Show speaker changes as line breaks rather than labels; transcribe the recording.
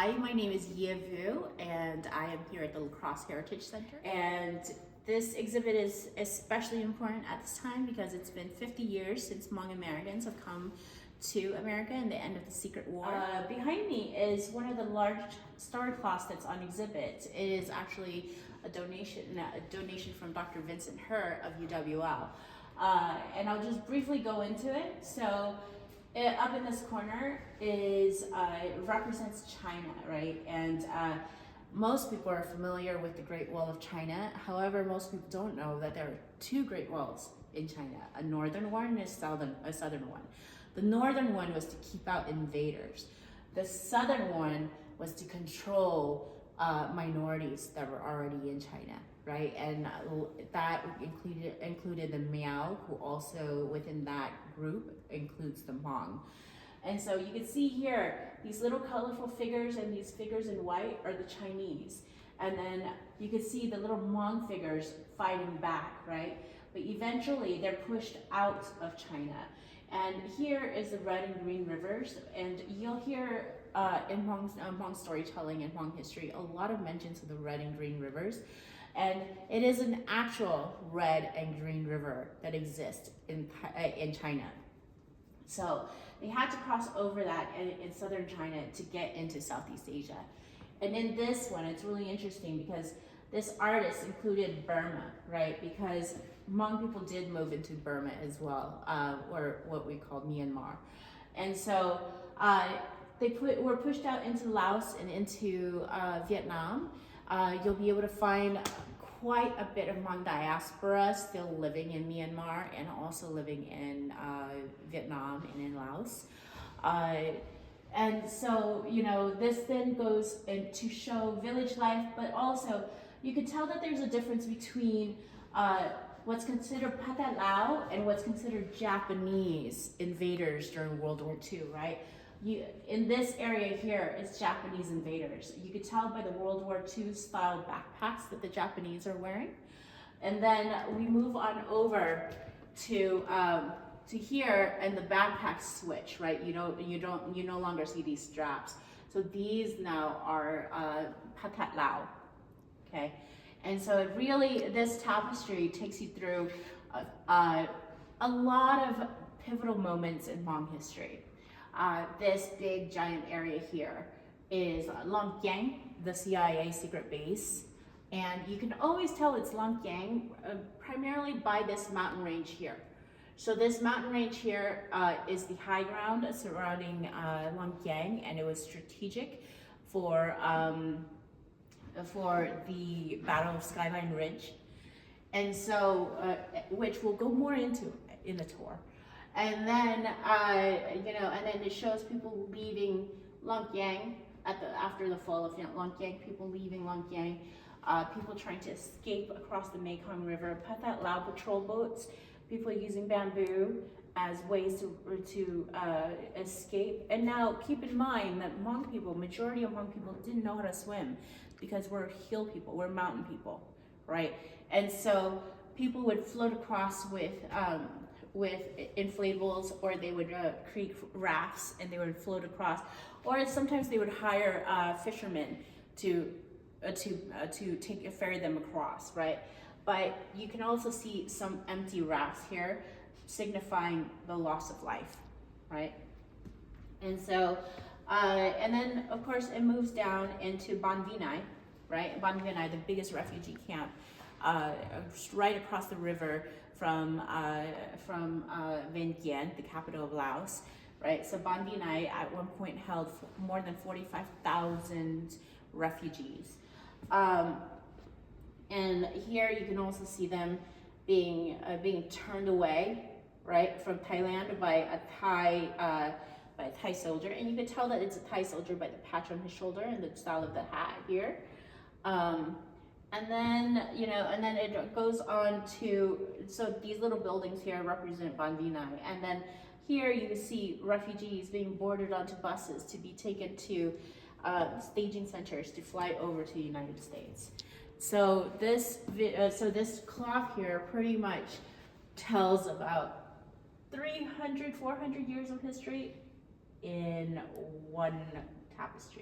Hi, my name is Ye Vu, and I am here at the Crosse Heritage Center. And this exhibit is especially important at this time because it's been 50 years since Hmong Americans have come to America in the end of the Secret War. Behind me is one of the large story cloths that's on exhibit. It is actually a donation from Dr. Vincent Herr of UWL. And I'll just briefly go into it. So up in this corner is represents China, right? And most people are familiar with the Great Wall of China. However, most people don't know that there are two Great Walls in China, a northern one and a southern one. The northern one was to keep out invaders. The southern one was to control minorities that were already in China, right? And that included the Miao, who also within that group includes the Hmong. And so you can see here, these little colorful figures and these figures in white are the Chinese. And then you can see the little Hmong figures fighting back, right? But eventually they're pushed out of China. And here is the red and green rivers. And you'll hear in Hmong storytelling and Hmong history, a lot of mentions of the red and green rivers. And it is an actual red and green river that exists in China. So they had to cross over that in southern China to get into Southeast Asia. And in this one, it's really interesting because this artist included Burma, right? Because Hmong people did move into Burma as well, or what we call Myanmar. And so they were pushed out into Laos and into Vietnam. You'll be able to find quite a bit of Hmong diaspora still living in Myanmar and also living in Vietnam and in Laos. And so, you know, this then goes in to show village life, but also you can tell that there's a difference between what's considered Pathet Lao and what's considered Japanese invaders during World War II, right? In this area here, it's Japanese invaders. You could tell by the World War II style backpacks that the Japanese are wearing. And then we move on over to here, and the backpacks switch, right? You no longer see these straps. So these now are Pathet Lao, okay? And so it really, this tapestry takes you through a lot of pivotal moments in Hmong history. This big giant area here is Long Yang, the CIA secret base. And you can always tell it's Long Yang primarily by this mountain range here. So this mountain range here is the high ground surrounding Long Yang, and it was strategic for the Battle of Skyline Ridge. And so, which we'll go more into in the tour. And then, and then it shows people leaving Long Yang after the fall of Long Yang, people leaving Long Yang, people trying to escape across the Mekong River, Pathet Lao patrol boats, people using bamboo as ways to escape. And now keep in mind that Hmong people, majority of Hmong people didn't know how to swim because we're hill people, we're mountain people, right? And so people would float across with inflatables, or they would create rafts and they would float across, or sometimes they would hire fishermen to ferry them across, right? But you can also see some empty rafts here, signifying the loss of life, right? And so, and then of course it moves down into Ban Vinai, right? Ban Vinai, the biggest refugee camp, right across the river from Vientiane, the capital of Laos, right? So Ban Vinai at one point held more than 45,000 refugees. And here you can also see them being turned away, right, from Thailand by a Thai soldier, and you can tell that it's a Thai soldier by the patch on his shoulder and the style of the hat here. And then, and then it goes on to, so these little buildings here represent Ban Vinai. And then here you see refugees being boarded onto buses to be taken to staging centers to fly over to the United States. So this cloth here pretty much tells about 300, 400 years of history in one tapestry.